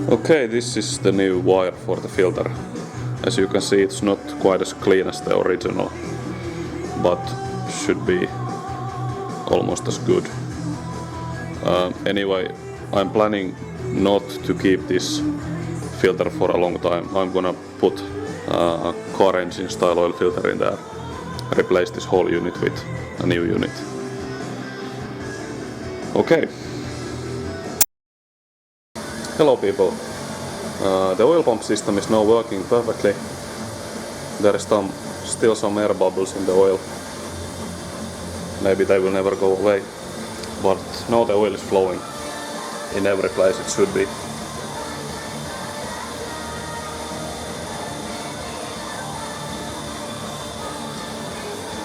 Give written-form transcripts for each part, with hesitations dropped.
Okay, this is the new wire for the filter. As you can see, it's not quite as clean as the original, but should be almost as good. Anyway, I'm planning not to keep this filter for a long time. I'm gonna put a car engine style oil filter in there, replace this whole unit with a new unit. Okay. Hello people. The oil pump system is now working perfectly. There is still some air bubbles in the oil. Maybe they will never go away, but now the oil is flowing in every place it should be.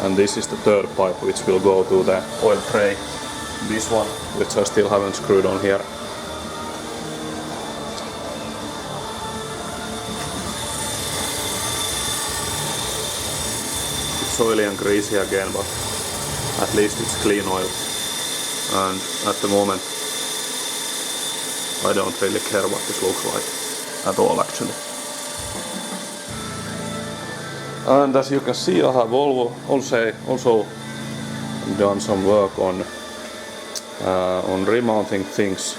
And this is the third pipe which will go to the oil tray. This one, which I still haven't screwed on here. It's oily and greasy again, but at least it's clean oil. And at the moment I don't really care what this looks like at all actually. And as you can see, I have also done some work on remounting things.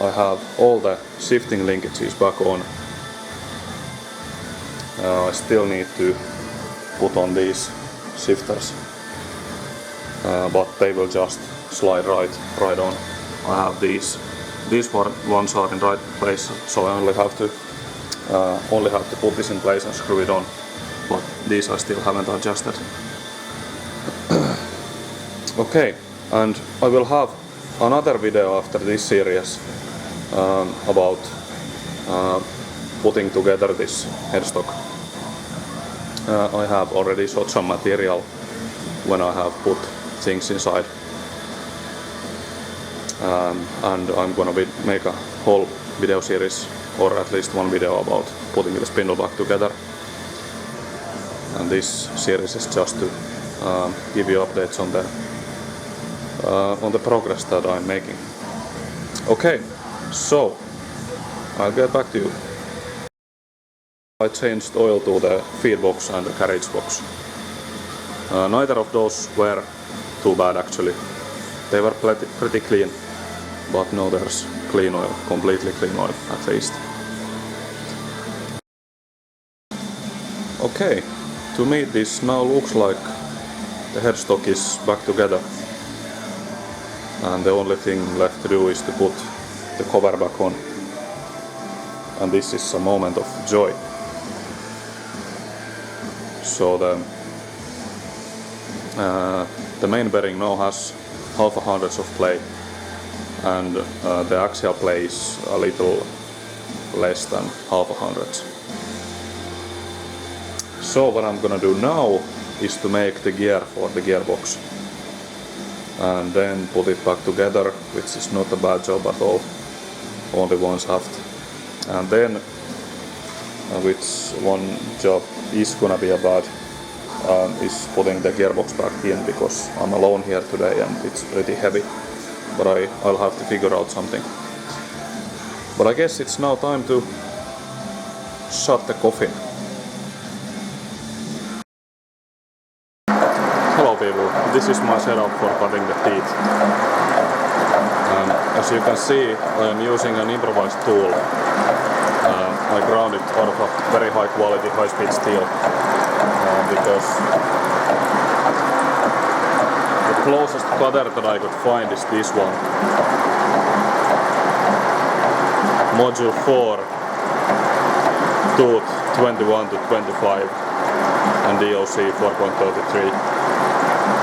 I have all the shifting linkages back on. I still need to put on these shifters, but they will just slide right on. I have these ones are in right place, so I only have to put this in place and screw it on. But these I still haven't adjusted. Okay, and I will have another video after this series about putting together this headstock. I have already shot some material when I have put things inside, and I'm gonna make a whole video series, or at least one video about putting the spindle back together. And this series is just to give you updates on the progress that I'm making. Okay, so I'll get back to you. I changed oil to the feed box and the carriage box. Neither of those were too bad actually. They were pretty clean, but now there's clean oil, completely clean oil at least. Okay. To me this now looks like the headstock is back together, and the only thing left to do is to put the cover back on, and this is a moment of joy. So the main bearing now has 1/2 hundredths of play, and the axial play is a little less than 1/2 hundredths. So what I'm gonna do now is to make the gear for the gearbox and then put it back together, which is not a bad job at all, only one shaft. And then which one job is gonna be a bad is putting the gearbox back in, because I'm alone here today and it's pretty heavy, but I'll have to figure out something. But I guess it's now time to shut the coffin. Hello people, this is my setup for cutting the teeth. As you can see, I am using an improvised tool. I ground it out of a very high quality, high speed steel, because the closest cutter that I could find is this one. Module 4, tooth 21 to 25 and DOC 4.33.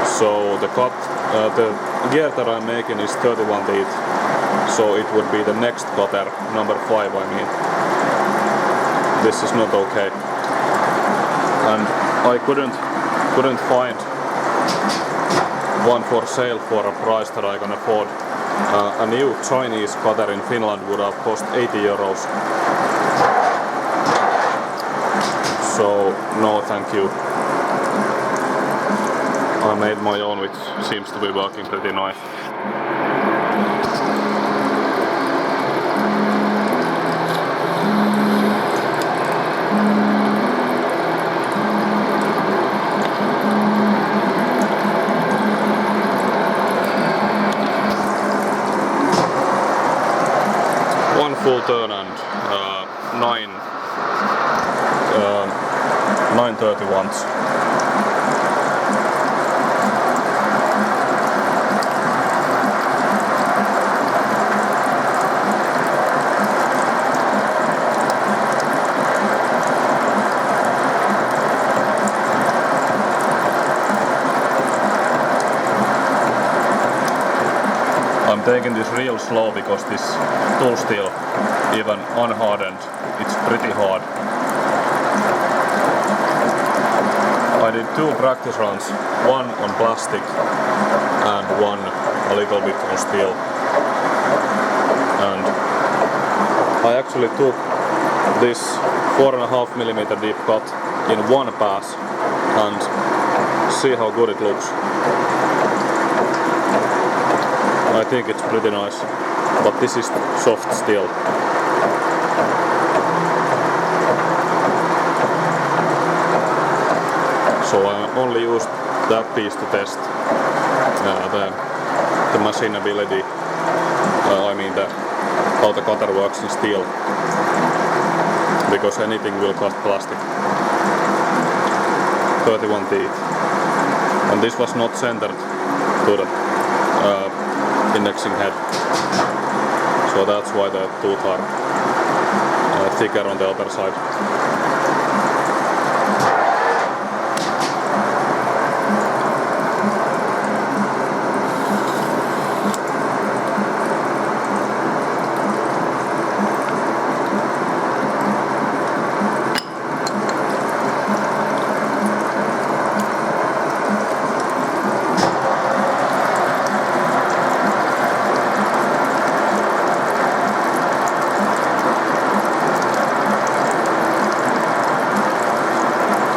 So the gear that I'm making is 31 teeth, so it would be the next cutter, number 5 I mean. This is not okay, and I couldn't find one for sale for a price that I can afford. A new Chinese cutter in Finland would have cost 80 euros. So no thank you. I made my own, which seems to be working pretty nice. one full turn and 931s. I'm taking this real slow because this tool steel, even unhardened, it's pretty hard. I did 2 practice runs, one on plastic and one a little bit on steel. And I actually took this 4.5mm deep cut in one pass and see how good it looks. I think it's pretty nice, but this is soft steel. So I only used that piece to test the machinability, I mean how the cutter works in steel, because anything will cut plastic. 31 teeth. And this was not centered to the indexing head, so that's why the tooth are thicker on the other side.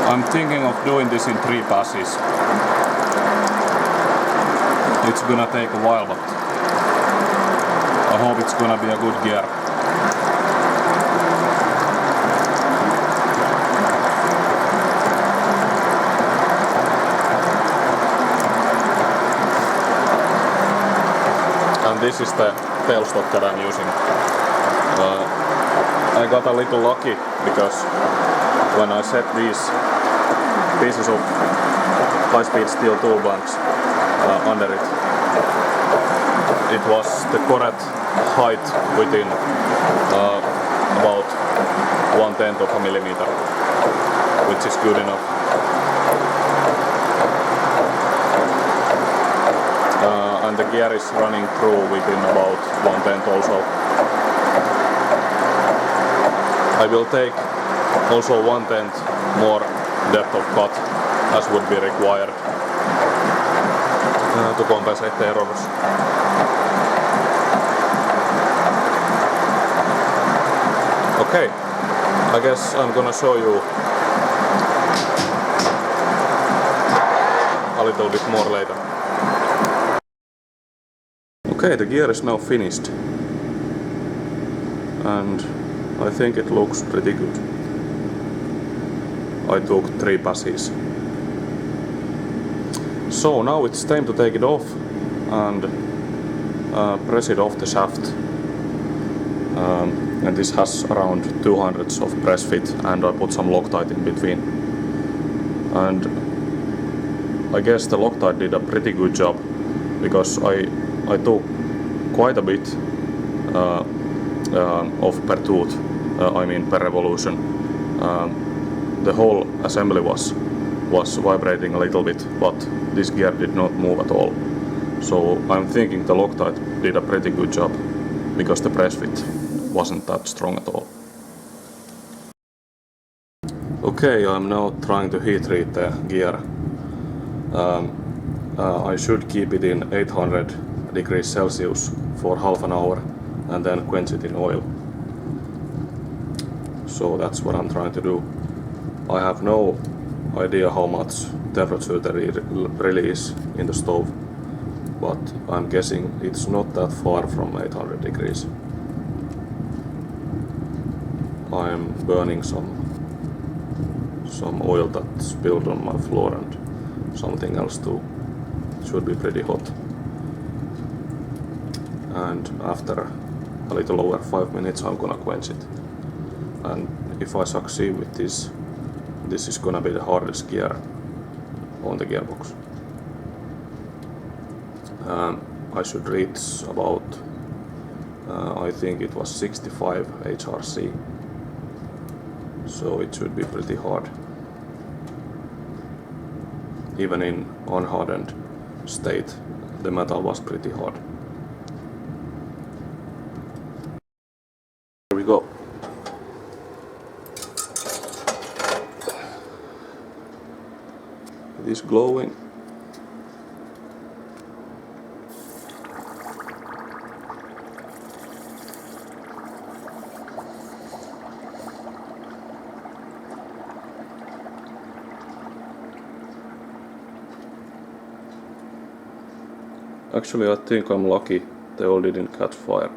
I'm thinking of doing this in 3 passes. It's gonna take a while, but I hope it's gonna be a good gear. And this is the tailstock that I'm using. I got a little lucky because when I set these pieces of high-speed steel tool blanks under it, it was the correct height within about 1/10 of a millimeter, which is good enough. And the gear is running through within about 1/10 also. I will take also 1/10 more depth of cut as would be required to compensate the errors. Okay, I guess I'm gonna show you a little bit more later. Okay, the gear is now finished and I think it looks pretty good. I took 3 passes. So now it's time to take it off and press it off the shaft. And this has around 200 of press fit and I put some Loctite in between. And I guess the Loctite did a pretty good job because I took quite a bit off per tooth, I mean per revolution. The whole assembly was vibrating a little bit, but this gear did not move at all. So I'm thinking the Loctite did a pretty good job because the press fit wasn't that strong at all. Okay, I'm now trying to heat treat the gear. I should keep it in 800 degrees Celsius for half an hour and then quench it in oil. So that's what I'm trying to do. I have no idea how much temperature there really is in the stove, but I'm guessing it's not that far from 800 degrees. I'm burning some oil that spilled on my floor and something else too. It should be pretty hot. And after a little over 5 minutes I'm gonna quench it. And if I succeed with this, this is gonna be the hardest gear on the gearbox. I should reach about, I think it was 65 HRC, so it should be pretty hard. Even in unhardened state, the metal was pretty hard. Here we go. It is glowing. Actually, I think I'm lucky they all didn't catch fire.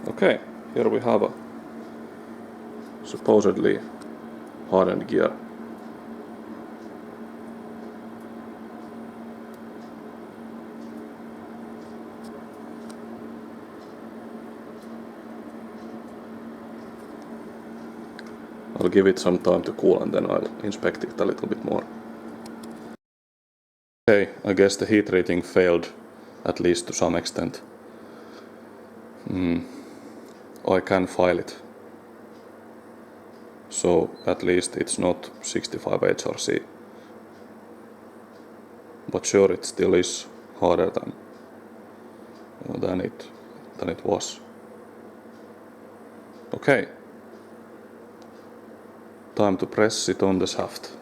Okay, here we have a supposedly hardened gear. I'll give it some time to cool and then I'll inspect it a little bit more. Okay, I guess the heat treating failed, at least to some extent. I can file it. So at least it's not 65 HRC. But sure, it still is harder than it was. Okay. Time to press it on the shaft.